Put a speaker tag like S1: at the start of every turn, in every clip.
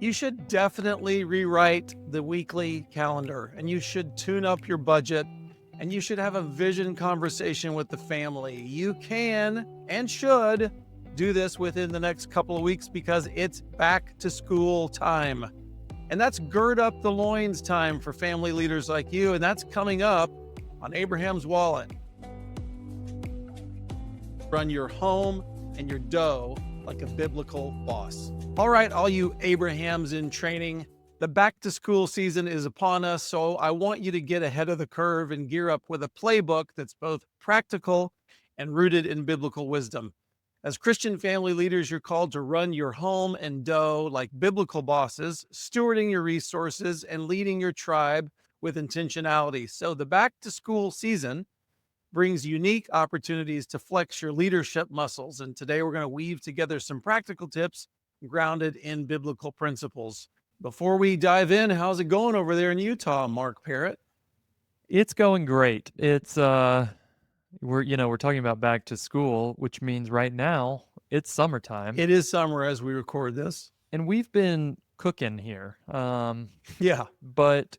S1: You should definitely rewrite the weekly calendar and you should tune up your budget and you should have a vision conversation with the family. You can and should do this within the next couple of weeks because it's back to school time. And that's gird up the loins time for family leaders like you. And that's coming up on Abraham's Wallet. Run your home and your dough like a biblical boss. All right, all you Abrahams in training, the back to school season is upon us. So I want you to get ahead of the curve and gear up with a playbook that's both practical and rooted in biblical wisdom. As Christian family leaders, you're called to run your home and dough like biblical bosses, stewarding your resources and leading your tribe with intentionality. So the back to school season brings unique opportunities to flex your leadership muscles. And today we're going to weave together some practical tips grounded in biblical principles. Before we dive in, how's it going over there in Utah, Mark Parrott?
S2: It's going great. We're talking about back to school, which means right now it's summertime,
S1: It is summer as we record this.
S2: and we've been cooking here.
S1: Yeah.
S2: But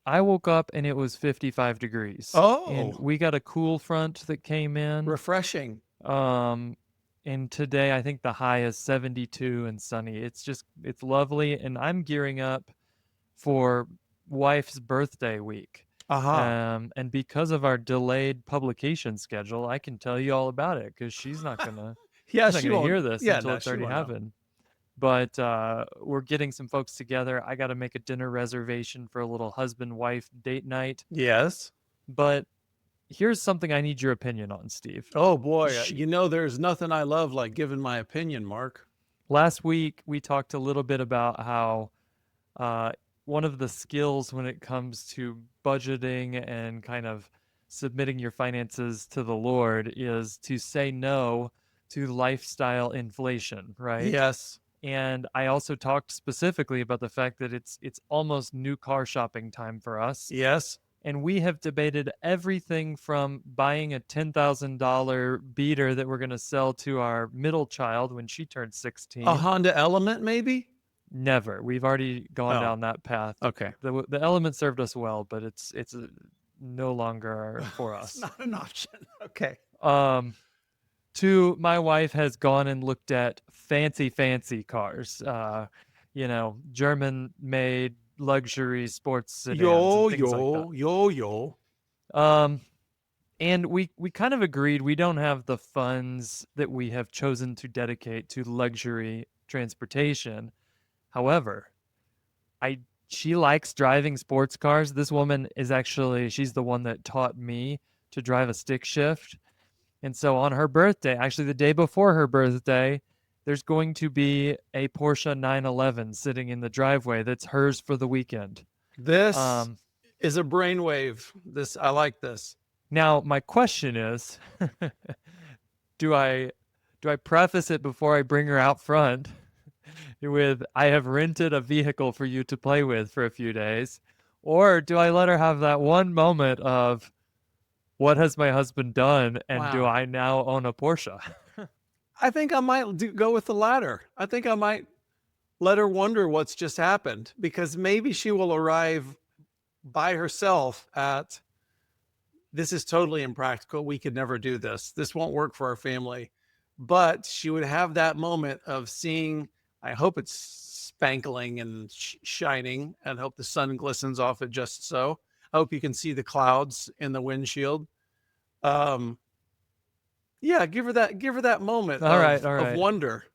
S2: I woke up and it was 55 degrees. And
S1: Oh,
S2: we got a cool front that came in.
S1: refreshing.
S2: And today I think the high is 72 and sunny. It's lovely, and I'm gearing up for wife's birthday week.
S1: Aha.
S2: And because of our delayed publication schedule, I can tell you all about it because
S1: Yeah,
S2: she's not
S1: she
S2: gonna
S1: won't.
S2: hear this
S1: Yeah,
S2: until
S1: no,
S2: it's
S1: she
S2: already
S1: won't know.
S2: happened. But we're getting some folks together. I got to make a dinner reservation for a little husband-wife date night.
S1: Yes.
S2: But here's something I need your opinion on, Steve.
S1: Oh boy,
S2: Sh-
S1: there's nothing I love like giving my opinion, Mark.
S2: Last week we talked a little bit about how uh, one of the skills when it comes to budgeting and kind of submitting your finances to the Lord is to say no to lifestyle inflation, right?
S1: Yes.
S2: And I also talked specifically about the fact that it's almost new car shopping time for us.
S1: Yes.
S2: And we have debated everything from buying a $10,000 beater that we're going to sell to our middle child when she turns
S1: A
S2: 16.
S1: Honda Element, maybe?
S2: Never. We've already gone
S1: Oh,
S2: down that path.
S1: okay.
S2: The element served us well, but it's no longer for
S1: It's
S2: us.
S1: not an option. Okay.
S2: Um, Two, my wife has gone and looked at fancy cars. German-made luxury sports sedans and
S1: Yo,
S2: things like that.
S1: yo, yo, yo.
S2: Um, and we kind of agreed we don't have the funds that we have chosen to dedicate to luxury transportation. However, I she likes driving sports cars. This woman she's the one that taught me to drive a stick shift. And so on her birthday, actually the day before her birthday, there's going to be a Porsche 911 sitting in the driveway that's hers for the weekend.
S1: This
S2: Um,
S1: is a brainwave. I like this.
S2: Now my question is, do I preface it before I bring her out front with I have rented a vehicle for you to play with for a few days, or do I let her have that one moment of what has my husband done, and do
S1: Wow.
S2: I now own a Porsche?
S1: I think I might go with the latter. I think I might let her wonder what's just happened because maybe she will arrive by herself at this is totally impractical. We could never do this. This won't work for our family. But she would have that moment of seeing, I hope it's spankling and shining, and hope the sun glistens off it just so. I hope you can see the clouds in the windshield. Um, yeah, give her that moment
S2: All right, all
S1: of
S2: right.
S1: wonder.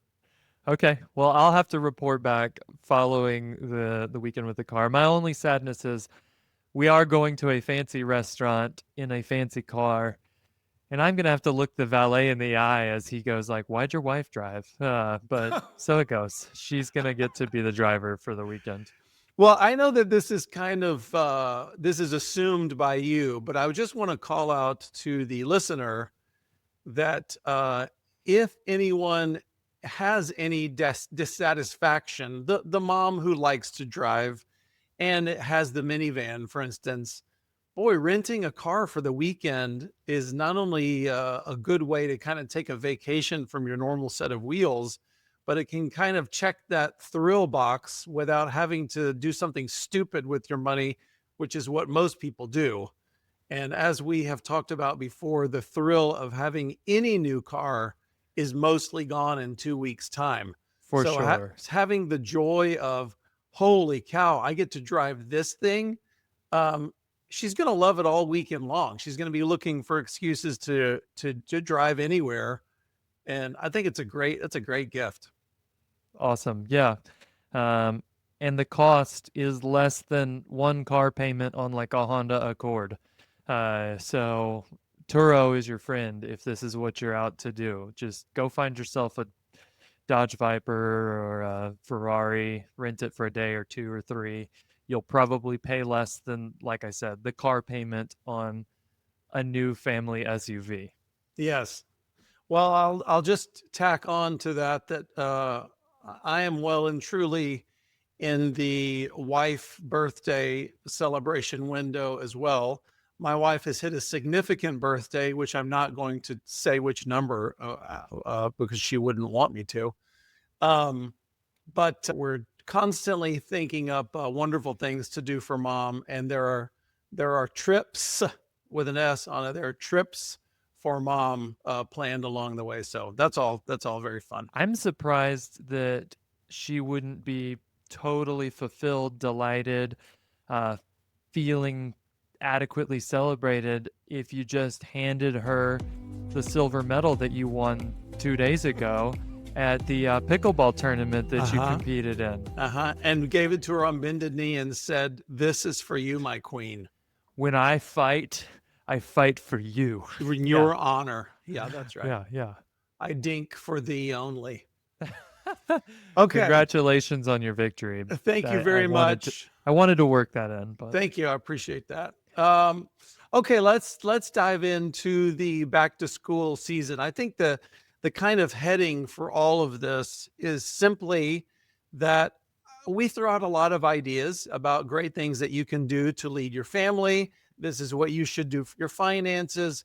S2: Okay. Well, I'll have to report back following the weekend with the car. My only sadness is we are going to a fancy restaurant in a fancy car, and I'm gonna have to look the valet in the eye as he goes like, "Why'd your wife drive?" But so it goes. She's gonna get to be the driver for the weekend.
S1: Well, I know that this is kind of this is assumed by you, but I would just want to call out to the listener that if anyone has any dissatisfaction, the mom who likes to drive and has the minivan, for instance, boy, renting a car for the weekend is not only a good way to kind of take a vacation from your normal set of wheels, but it can kind of check that thrill box without having to do something stupid with your money, which is what most people do. And as we have talked about before, the thrill of having any new car is mostly gone in 2 weeks' time.
S2: For
S1: So
S2: sure.
S1: having the joy of, holy cow, I get to drive this thing. Um, she's going to love it all weekend long. She's going to be looking for excuses to drive anywhere. And I think it's a great gift.
S2: Awesome. Yeah. Um, and the cost is less than one car payment on like a Honda Accord. So Turo is your friend if this is what you're out to do. Just go find yourself a Dodge Viper or a Ferrari, rent it for a day or two or three. You'll probably pay less than, like I said, the car payment on a new family SUV.
S1: Yes. Well, I'll just tack on to that I am well and truly in the wife birthday celebration window as well. My wife has hit a significant birthday, which I'm not going to say which number because she wouldn't want me to. Um, but we're constantly thinking up wonderful things to do for mom, and there are trips with an S on it. There are trips for mom planned along the way. So that's all very fun.
S2: I'm surprised that she wouldn't be totally fulfilled, delighted, uh, feeling adequately celebrated if you just handed her the silver medal that you won 2 days ago at the pickleball tournament that you
S1: Uh-huh.
S2: competed in.
S1: Uh-huh. And gave it to her on bended knee and said, "This is for you, my queen.
S2: When I fight for you.
S1: In
S2: Yeah,
S1: your honor." Yeah, that's right.
S2: yeah, yeah.
S1: I dink for thee only. Okay.
S2: Congratulations on your victory.
S1: Thank you very much.
S2: I wanted to work that in, but
S1: Thank you. I appreciate that. Okay, let's dive into the back to school season. I think the kind of heading for all of this is simply that we throw out a lot of ideas about great things that you can do to lead your family. This is what you should do for your finances.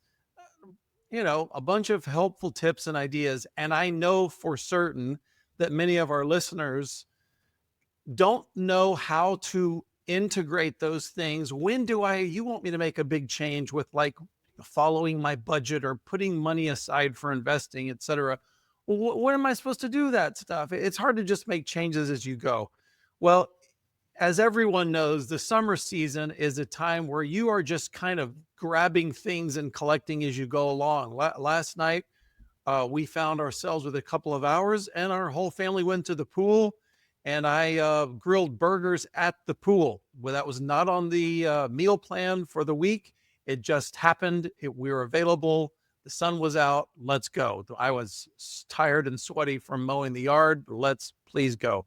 S1: A bunch of helpful tips and ideas. And I know for certain that many of our listeners don't know how to integrate those things. You want me to make a big change with like following my budget or putting money aside for investing, et cetera. When am I supposed to do that stuff? It's hard to just make changes as you go. Well, as everyone knows, the summer season is a time where you are just kind of grabbing things and collecting as you go along. Last night, we found ourselves with a couple of hours, and our whole family went to the pool. And I grilled burgers at the pool. Well, that was not on the meal plan for the week. It just happened. We were available. The sun was out. Let's go. I was tired and sweaty from mowing the yard. Let's please go.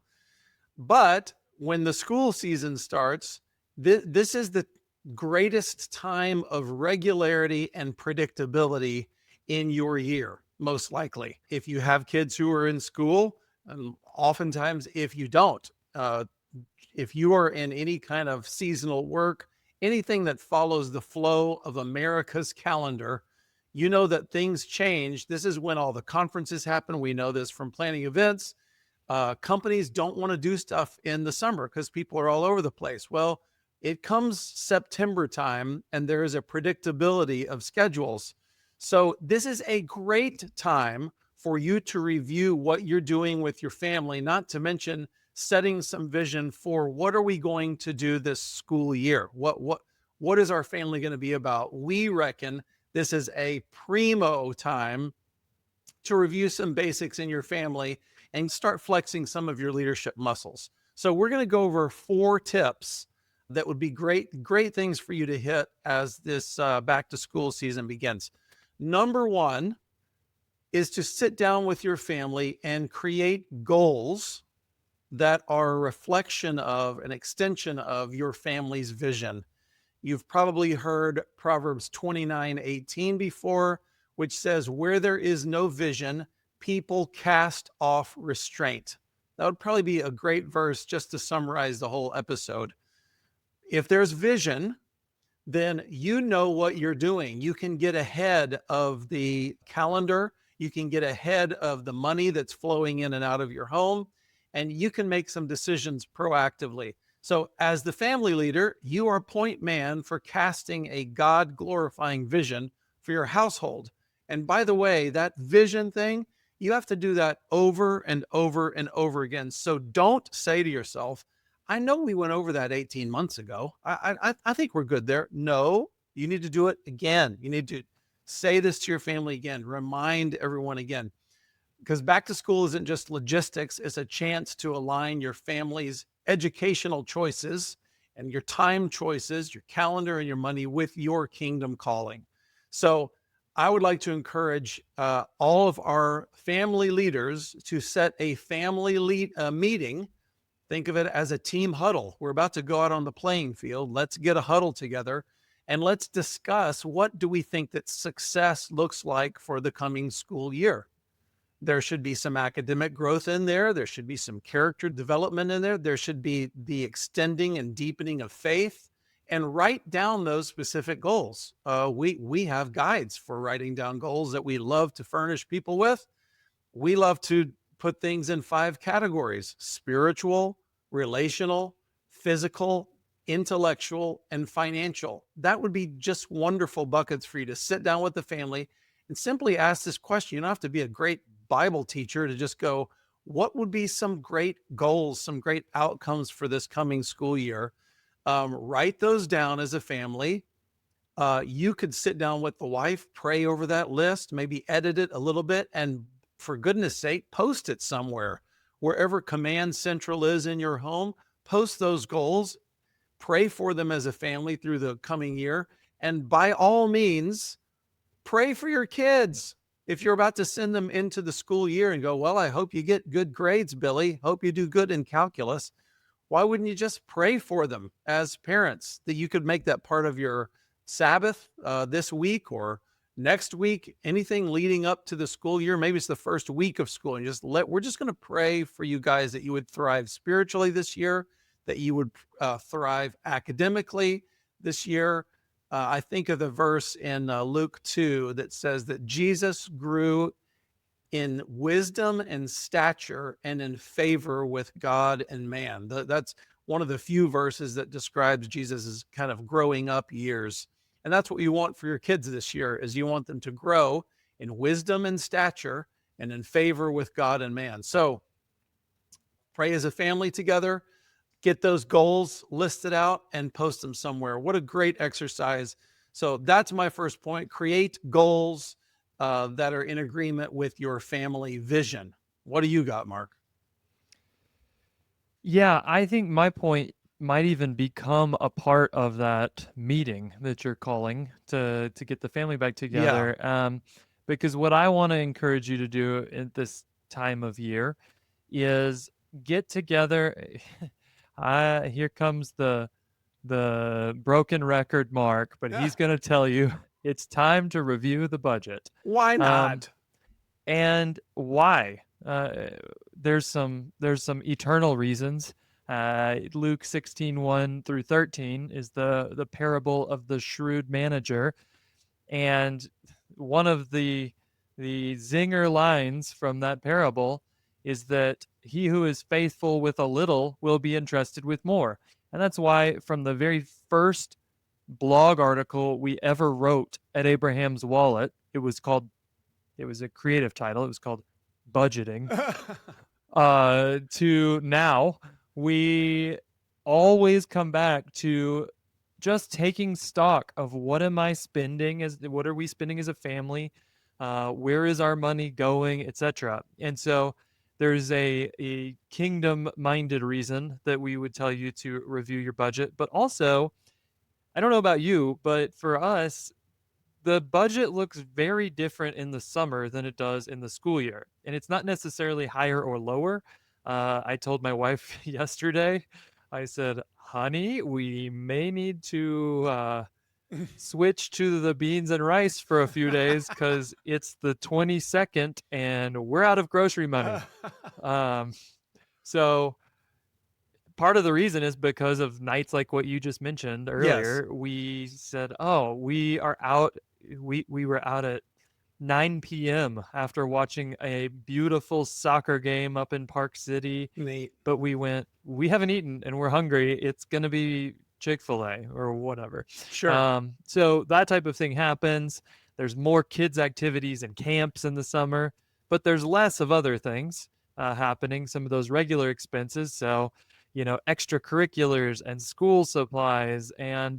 S1: But when the school season starts, this is the greatest time of regularity and predictability in your year, most likely. If you have kids who are in school, and oftentimes if you don't, if you are in any kind of seasonal work, anything that follows the flow of America's calendar, you know that things change. This is when all the conferences happen. We know this from planning events. Companies don't want to do stuff in the summer because people are all over the place. Well, it comes September time and there is a predictability of schedules. So this is a great time for you to review what you're doing with your family, not to mention setting some vision for what are we going to do this school year? What is our family going to be about? We reckon this is a primo time to review some basics in your family and start flexing some of your leadership muscles. So we're going to go over 4 tips that would be great things for you to hit as this back to school season begins. Number 1 is to sit down with your family and create goals that are a reflection of an extension of your family's vision. You've probably heard Proverbs 29:18 before, which says, "Where there is no vision, people cast off restraint." That would probably be a great verse just to summarize the whole episode. If there's vision, then you know what you're doing. You can get ahead of the calendar. You can get ahead of the money that's flowing in and out of your home, and you can make some decisions proactively. So, as the family leader, you are point man for casting a God glorifying vision for your household. And by the way, that vision thing, you have to do that over and over and over again. So, don't say to yourself, I know we went over that 18 months ago. I think we're good there. No, you need to do it again. You need to say this to your family again, remind everyone again, because back to school isn't just logistics, it's a chance to align your family's educational choices and your time choices, your calendar and your money with your kingdom calling. So I would like to encourage all of our family leaders to set a meeting. Think of it as a team huddle. We're about to go out on the playing field. Let's get a huddle together and let's discuss, what do we think that success looks like for the coming school year. There should be some academic growth in there. There should be some character development in there. There should be the extending and deepening of faith, and write down those specific goals. We have guides for writing down goals that we love to furnish people with. We love to put things in 5 categories: spiritual, relational, physical, intellectual, and financial. That would be just wonderful buckets for you to sit down with the family and simply ask this question. You don't have to be a great Bible teacher to just go, what would be some great goals, some great outcomes for this coming school year? Write those down as a family. You could sit down with the wife, pray over that list, maybe edit it a little bit, and for goodness sake, post it somewhere. Wherever Command Central is in your home, post those goals, pray for them as a family through the coming year. And by all means, pray for your kids. If you're about to send them into the school year and go, well, I hope you get good grades, Billy. Hope you do good in calculus. Why wouldn't you just pray for them as parents, that you could make that part of your Sabbath this week or next week, anything leading up to the school year? Maybe it's the first week of school, and we're just going to pray for you guys that you would thrive spiritually this year, that you would thrive academically this year. I think of the verse in Luke 2 that says that Jesus grew in wisdom and stature and in favor with God and man. That's one of the few verses that describes Jesus's kind of growing up years. And that's what you want for your kids this year, is you want them to grow in wisdom and stature and in favor with God and man. So pray as a family together, get those goals listed out and post them somewhere. What a great exercise. So that's my first point. Create goals that are in agreement with your family vision. What do you got, Mark?
S2: Yeah, I think my point might even become a part of that meeting that you're calling to get the family back
S1: Yeah.
S2: together. Because what I want to encourage you to do at this time of year is get together. Here comes the broken record Mark, but he's going to tell you it's time to review the budget.
S1: Why
S2: Um,
S1: not?
S2: and why? There's some eternal reasons. Luke 16:1 through 13 is the parable of the shrewd manager, and one of the zinger lines from that parable is that he who is faithful with a little will be entrusted with more. And that's why from the very first blog article we ever wrote at Abraham's Wallet, it was a creative title. It was called Budgeting. To now, we always come back to just taking stock of what am I spending, what are we spending as a family, where is our money going, etc. And so there's a kingdom-minded reason that we would tell you to review your budget, but also, I don't know about you, but for us, the budget looks very different in the summer than it does in the school year. And it's not necessarily higher or lower. I told my wife yesterday, I said, honey, we may need to switch to the beans and rice for a few days because it's the 22nd and we're out of grocery money. So part of the reason is because of nights like what you just mentioned
S1: Yes.
S2: earlier. We said, oh, we are out. We were out at 9 p.m. after watching a beautiful soccer game up in Park City.
S1: Neat.
S2: But we haven't eaten and we're hungry. It's going to be Chick-fil-A or whatever.
S1: Sure.
S2: So that type of thing happens. There's more kids' activities and camps in the summer, but there's less of other things happening, some of those regular expenses. So, extracurriculars and school supplies. And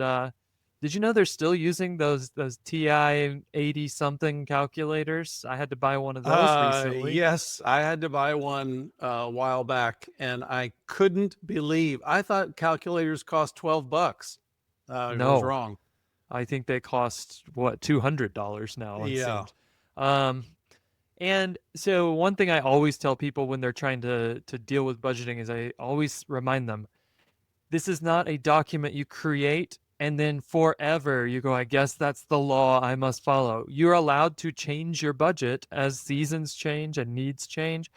S2: did you know they're still using those TI 80 something calculators? I had to buy one of those recently.
S1: Yes, I had to buy one a while back, and I couldn't believe. I thought calculators cost $12. I was
S2: No,
S1: wrong.
S2: I think they cost what, $200 now, it
S1: Yeah.
S2: seems. Um, and so one thing I always tell people when they're trying to deal with budgeting is I always remind them, this is not a document you create and then forever you go, I guess that's the law I must follow. You're allowed to change your budget as seasons change and needs change.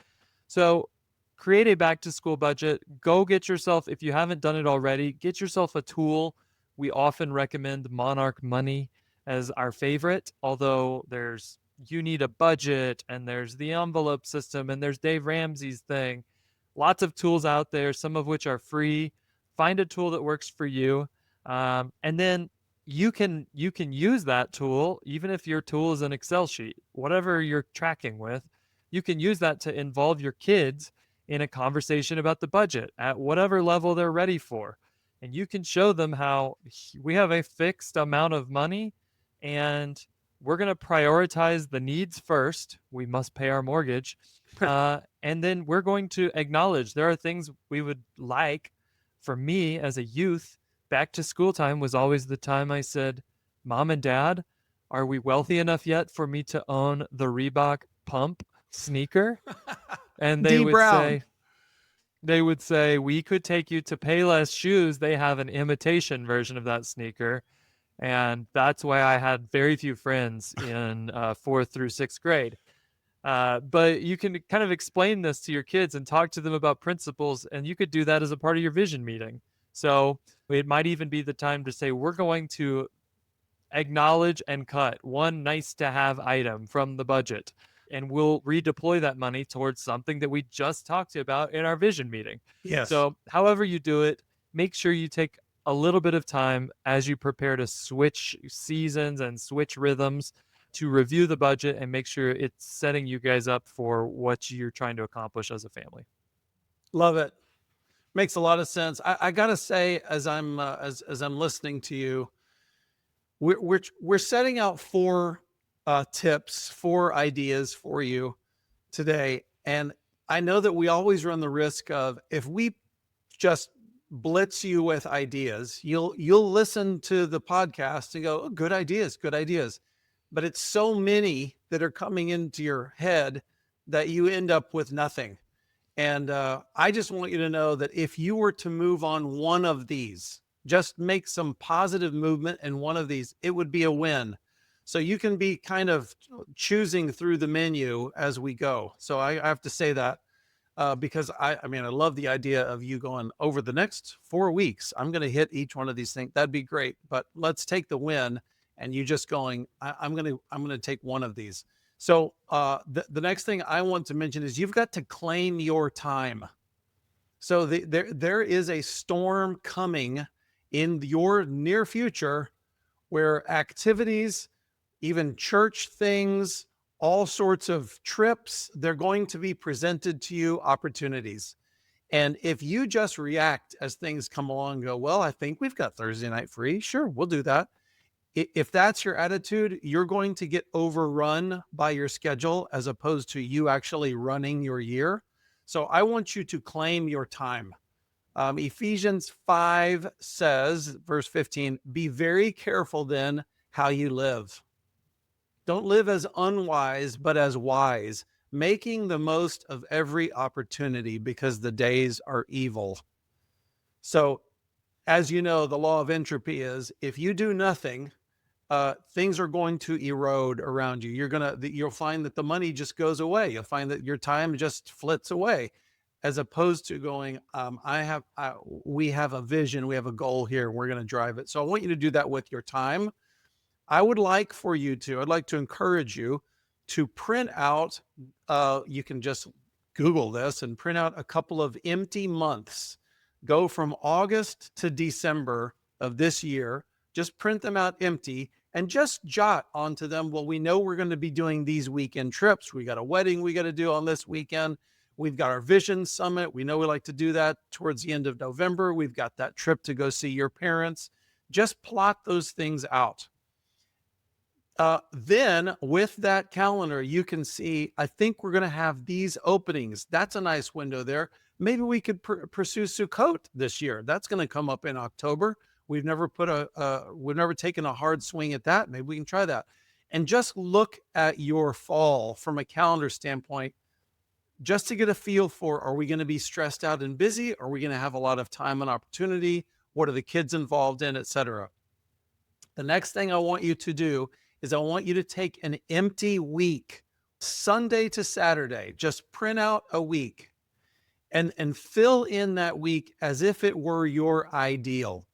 S2: So create a back to school budget. Go get yourself, if you haven't done it already, get yourself a tool. We often recommend Monarch Money as our favorite, although there's You Need a Budget and there's the envelope system and there's Dave Ramsey's thing. Lots of tools out there, some of which are free. Find a tool that works for you. And then you can use that tool even if your tool is an Excel sheet, whatever you're tracking with. You can use that to involve your kids in a conversation about the budget at whatever level they're ready for. And you can show them how we have a fixed amount of money and we're going to prioritize the needs first. We must pay our mortgage. And then we're going to acknowledge there are things we would like. For me as a youth, back to school time was always the time I said, Mom and Dad, are we wealthy enough yet for me to own the Reebok pump sneaker? And
S1: D Brown.
S2: they would say, we could take you to Payless Shoes. They have an imitation version of that sneaker. And that's why I had very few friends in fourth through sixth grade. But you can kind of explain this to your kids and talk to them about principles, and you could do that as a part of your vision meeting. So it might even be the time to say, we're going to acknowledge and cut one nice to have item from the budget, and we'll redeploy that money towards something that we just talked about in our vision meeting.
S1: Yes.
S2: So, however you do it, make sure you take a little bit of time as you prepare to switch seasons and switch rhythms to review the budget and make sure it's setting you guys up for what you're trying to accomplish as a family.
S1: Love it. Makes a lot of sense. I gotta say, as I'm listening to you, we're setting out four tips, four ideas for you today, and I know that we always run the risk of, if we just blitz you with ideas, you'll listen to the podcast and go, oh, good ideas, good ideas. But it's so many that are coming into your head that you end up with nothing. And I just want you to know that if you were to move on one of these, just make some positive movement in one of these, it would be a win. So you can be kind of choosing through the menu as we go. So I have to say that because I mean, I love the idea of you going, over the next 4 weeks, I'm going to hit each one of these things. That'd be great. But let's take the win, and you just going, I'm going to take one of these. So the next thing I want to mention is you've got to claim your time. So there is a storm coming in your near future where activities, even church things, all sorts of trips, they're going to be presented to you, opportunities. And if you just react as things come along and go, well, I think we've got Thursday night free. Sure, we'll do that. If that's your attitude, you're going to get overrun by your schedule as opposed to you actually running your year. So I want you to claim your time. Ephesians 5 says, verse 15, be very careful then how you live. Don't live as unwise, but as wise, making the most of every opportunity because the days are evil. So, as you know, the law of entropy is, if you do nothing, things are going to erode around you. You'll find that the money just goes away. You'll find that your time just flits away, as opposed to going, we have a vision, we have a goal here, we're going to drive it. So I want you to do that with your time. I'd like to encourage you to print out, you can just Google this and print out a couple of empty months. Go from August to December of this year, just print them out empty and just jot onto them. Well, we know we're going to be doing these weekend trips. We got a wedding we got to do on this weekend. We've got our vision summit. We know we like to do that towards the end of November. We've got that trip to go see your parents. Just plot those things out. Then with that calendar, you can see, I think we're going to have these openings. That's a nice window there. Maybe we could pursue Sukkot this year. That's going to come up in October. We've never taken a hard swing at that. Maybe we can try that. And just look at your fall from a calendar standpoint, just to get a feel for, are we going to be stressed out and busy? Are we going to have a lot of time and opportunity? What are the kids involved in, etc.? The next thing I want you to do is I want you to take an empty week, Sunday to Saturday, just print out a week and fill in that week as if it were your ideal,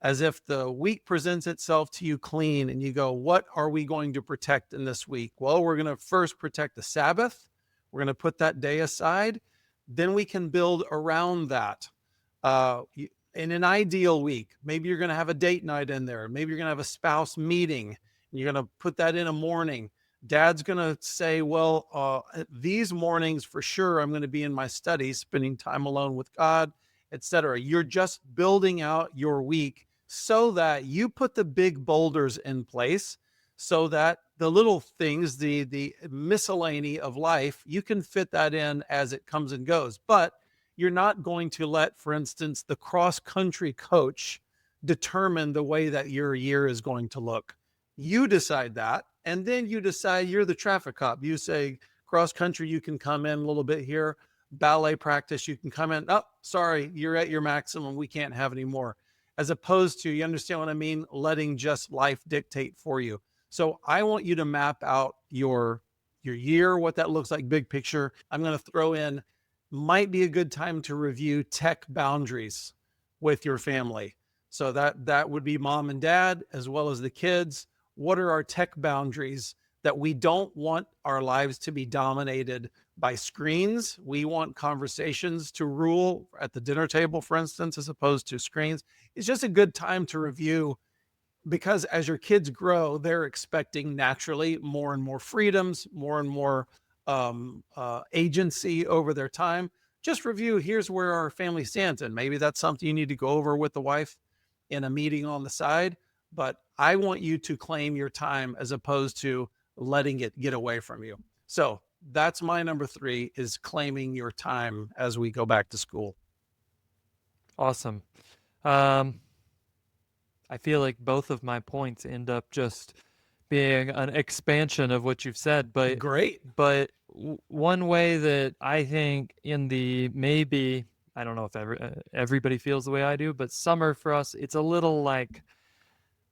S1: as if the week presents itself to you clean and you go, what are we going to protect in this week? Well, we're going to first protect the Sabbath. We're going to put that day aside. Then we can build around that. In an ideal week, maybe you're going to have a date night in there. Maybe you're going to have a spouse meeting. You're going to put that in a morning. Dad's going to say, well, these mornings for sure, I'm going to be in my study, spending time alone with God, etc. You're just building out your week so that you put the big boulders in place so that the little things, the miscellany of life, you can fit that in as it comes and goes. But you're not going to let, for instance, the cross-country coach determine the way that your year is going to look. You decide that, and then you decide you're the traffic cop. You say, cross country, you can come in a little bit here. Ballet practice, you can come in. Oh, sorry, you're at your maximum. We can't have any more. As opposed to, you understand what I mean? Letting just life dictate for you. So I want you to map out your year, what that looks like, big picture. I'm going to throw in, might be a good time to review tech boundaries with your family. So that would be mom and dad, as well as the kids. What are our tech boundaries that we don't want our lives to be dominated by screens? We want conversations to rule at the dinner table, for instance, as opposed to screens. It's just a good time to review, because as your kids grow, they're expecting naturally more and more freedoms, more and more agency over their time. Just review, here's where our family stands. And maybe that's something you need to go over with the wife in a meeting on the side. But I want you to claim your time as opposed to letting it get away from you. So that's my number 3, is claiming your time as we go back to school.
S2: Awesome. I feel like both of my points end up just being an expansion of what you've said, but
S1: Great.
S2: But one way that I think in the maybe, I don't know if everybody feels the way I do, but summer for us, it's a little like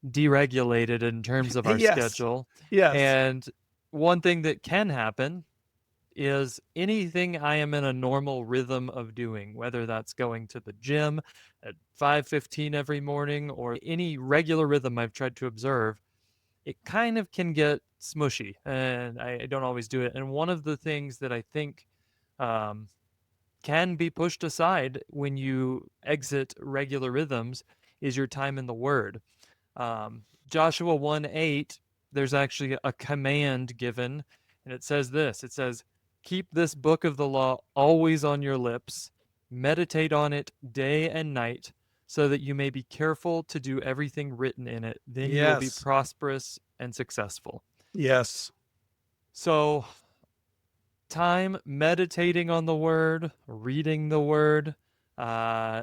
S2: deregulated in terms of our
S1: Yes.
S2: schedule.
S1: Yes.
S2: And one thing that can happen is anything I am in a normal rhythm of doing, whether that's going to the gym at 5:15 every morning or any regular rhythm I've tried to observe, it kind of can get smushy, and I don't always do it. And one of the things that I think can be pushed aside when you exit regular rhythms is your time in the Word. Joshua 1:8, there's actually a command given, and it says this. It says, keep this book of the law always on your lips, meditate on it day and night, so that you may be careful to do everything written in it. Then you will be
S1: Yes.
S2: prosperous and successful.
S1: Yes.
S2: So time meditating on the Word, reading the Word,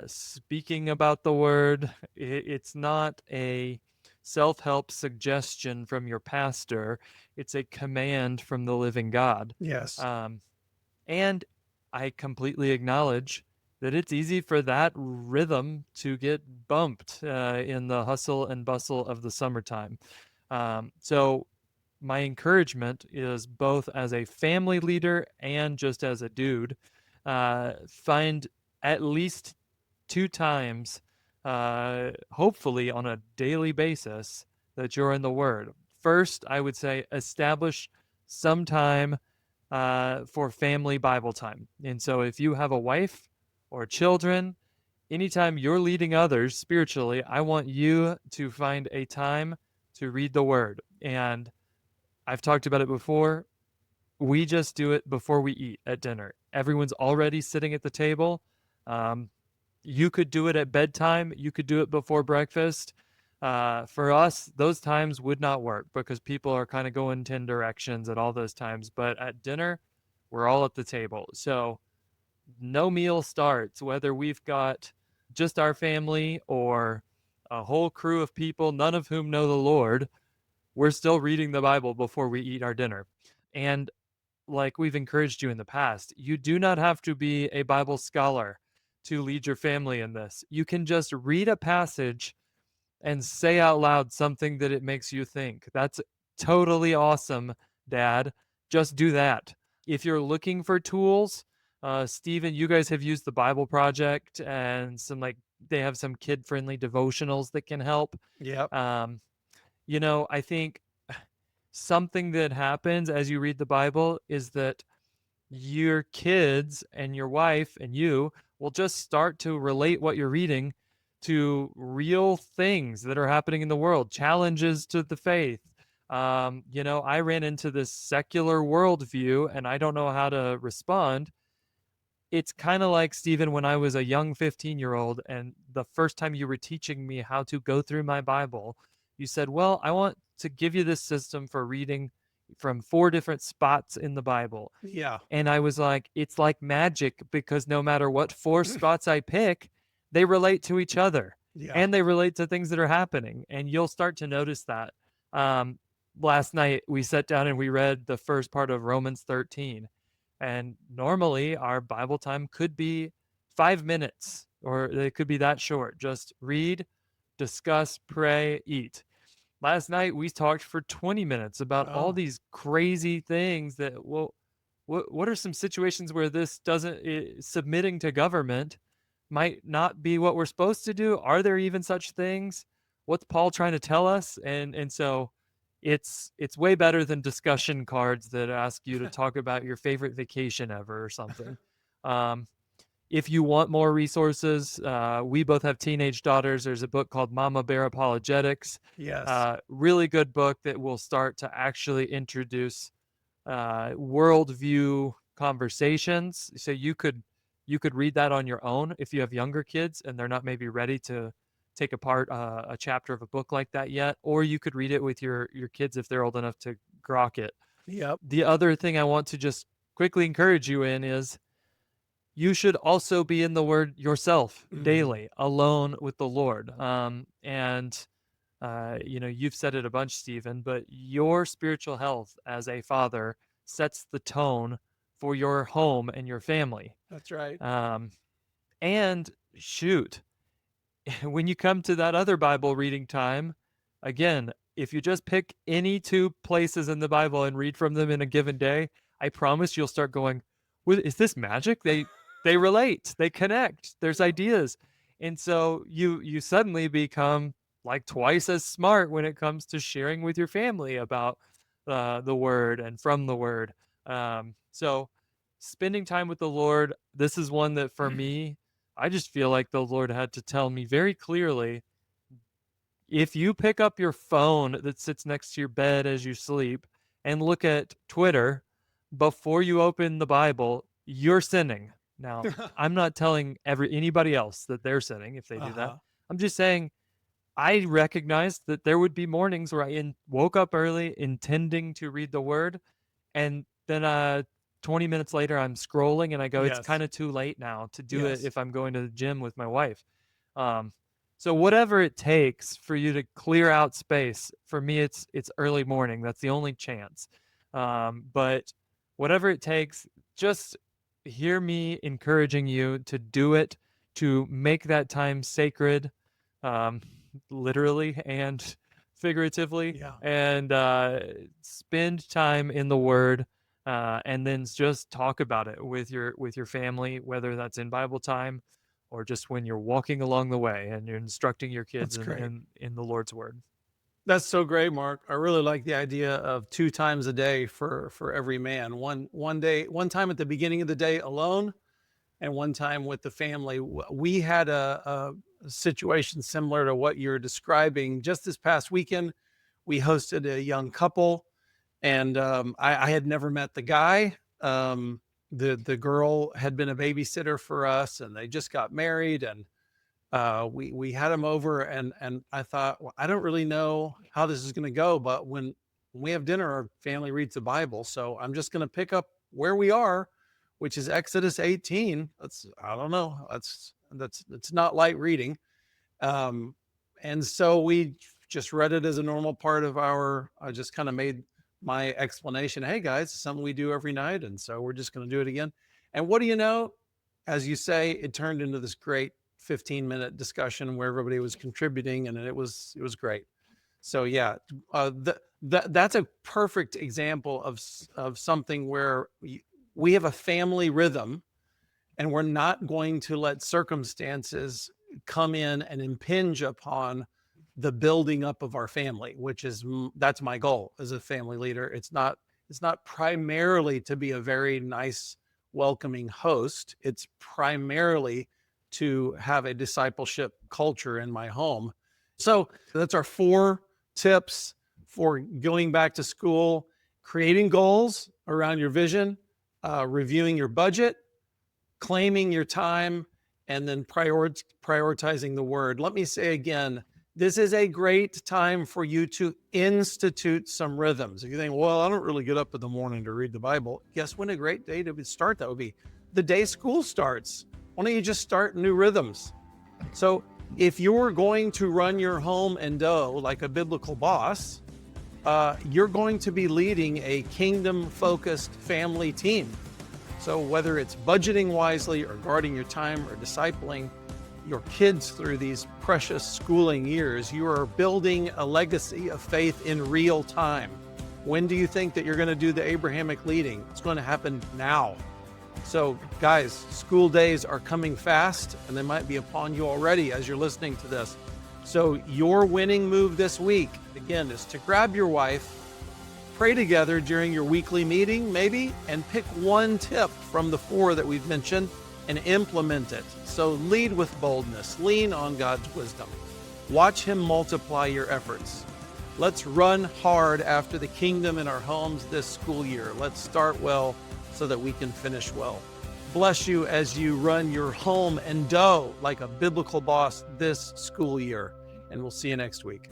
S2: speaking about the Word. It's not a self-help suggestion from your pastor. It's a command from the living God.
S1: Yes.
S2: And I completely acknowledge that it's easy for that rhythm to get bumped in the hustle and bustle of the summertime. So my encouragement is, both as a family leader and just as a dude, find at least 2 times, hopefully on a daily basis, that you're in the Word. First, I would say establish some time for family Bible time. And so if you have a wife or children, anytime you're leading others spiritually, I want you to find a time to read the word. And I've talked about it before. We just do it before we eat at dinner. Everyone's already sitting at the table. Um, you could do it at bedtime. You could do it before breakfast. For us, those times would not work because people are kind of going 10 directions at all those times. But at dinner, we're all at the table. So no meal starts, whether we've got just our family or a whole crew of people, none of whom know the Lord. We're still reading the Bible before we eat our dinner. And like we've encouraged you in the past, you do not have to be a Bible scholar to lead your family in this. You can just read a passage and say out loud something that it makes you think. That's totally awesome, Dad. Just do that. If you're looking for tools, Stephen, you guys have used the Bible Project and some they have some kid friendly devotionals that can help.
S1: Yep.
S2: Um, I think something that happens as you read the Bible is that your kids and your wife and you will just start to relate what you're reading to real things that are happening in the world, challenges to the faith. I ran into this secular worldview and I don't know how to respond. It's kind of like, Stephen, when I was a young 15-year-old and the first time you were teaching me how to go through my Bible, you said, well, I want to give you this system for reading from 4 different spots in the Bible.
S1: Yeah.
S2: And I was like, it's like magic because no matter what 4 spots I pick, they relate to each other
S1: Yeah.
S2: and they relate to things that are happening. And you'll start to notice that. Um, Last night, we sat down and we read the first part of Romans 13. And normally, our Bible time could be 5 minutes or it could be that short. Just read, discuss, pray, eat. Last night, we talked for 20 minutes about all
S1: Oh,
S2: these crazy things that, well, what are some situations where this doesn't submitting to government might not be what we're supposed to do? Are there even such things? What's Paul trying to tell us? And so it's way better than discussion cards that ask you to talk about your favorite vacation ever or something. Um, if you want more resources, we both have teenage daughters. There's a book called Mama Bear Apologetics.
S1: yes.
S2: Really good book that will start to actually introduce worldview conversations. So you could read that on your own if you have younger kids and they're not maybe ready to take apart a chapter of a book like that yet, or you could read it with your kids if they're old enough to grok it.
S1: Yep.
S2: The other thing I want to just quickly encourage you in is you should also be in the Word yourself
S1: Mhm.
S2: daily, alone with the Lord. And you've said it a bunch, Stephen, but your spiritual health as a father sets the tone for your home and your family.
S1: That's right.
S2: Um, and shoot, when you come to that other Bible reading time, again, if you just pick any 2 places in the Bible and read from them in a given day, I promise you'll start going, Is this magic? They relate, they connect, there's ideas." And so you suddenly become like twice as smart when it comes to sharing with your family about the word and from the word. So spending time with the Lord, this is one that for me, I just feel like the Lord had to tell me very clearly, if you pick up your phone that sits next to your bed as you sleep and look at Twitter before you open the Bible, you're sinning. Now, I'm not telling anybody else that they're sinning if they do that.
S1: Uh-huh.
S2: I'm just saying I recognized that there would be mornings where woke up early intending to read the word, and then 20 minutes later I'm scrolling and I go, it's
S1: Yes.
S2: kind of too late now to do it
S1: Yes.
S2: if I'm going to the gym with my wife. Um, so whatever it takes for you to clear out space, for me it's early morning. That's the only chance. But whatever it takes, just hear me encouraging you to do it, to make that time sacred. Um, Literally and figuratively,
S1: Yeah.
S2: and spend time in the Word, and then just talk about it with your family, whether that's in Bible time or just when you're walking along the way and you're instructing your kids
S1: That's great.
S2: in the Lord's Word.
S1: That's so great, Mark. I really like the idea of 2 times a day for every man. One time at the beginning of the day alone, and one time with the family. We had a situation similar to what you're describing. Just this past weekend, we hosted a young couple, and I had never met the guy. The girl had been a babysitter for us, and they just got married, and we had him over, and I thought, well, I don't really know how this is going to go, but when we have dinner, our family reads the Bible, so I'm just going to pick up where we are, which is Exodus 18. That's I don't know. That's it's not light reading, um, and so we just read it as a normal part of our. I just kind of made my explanation. Hey guys, it's something we do every night, and so we're just going to do it again. And what do you know? As you say, it turned into this great 15-minute discussion where everybody was contributing, and it was great. So yeah, that's a perfect example of something where we have a family rhythm, and we're not going to let circumstances come in and impinge upon the building up of our family, which is that's my goal as a family leader. It's not primarily to be a very nice, welcoming host. It's primarily to have a discipleship culture in my home. So that's our 4 tips for going back to school: creating goals around your vision, reviewing your budget, claiming your time, and then prioritizing the word. Let me say again, this is a great time for you to institute some rhythms. If you think, well, I don't really get up in the morning to read the Bible, guess when a great day to start that would be? The day school starts. Why don't you just start new rhythms? So if you're going to run your home and dough like a biblical boss, you're going to be leading a kingdom-focused family team. So whether it's budgeting wisely or guarding your time or discipling your kids through these precious schooling years, you are building a legacy of faith in real time. When do you think that you're going to do the Abrahamic leading? It's going to happen now. So guys, school days are coming fast, and they might be upon you already as you're listening to this. So your winning move this week, again, is to grab your wife, pray together during your weekly meeting, maybe, and pick one tip from the 4 that we've mentioned and implement it. So lead with boldness, lean on God's wisdom, watch Him multiply your efforts. Let's run hard after the kingdom in our homes this school year. Let's start well so that we can finish well. Bless you as you run your home and dough like a biblical boss this school year. And we'll see you next week.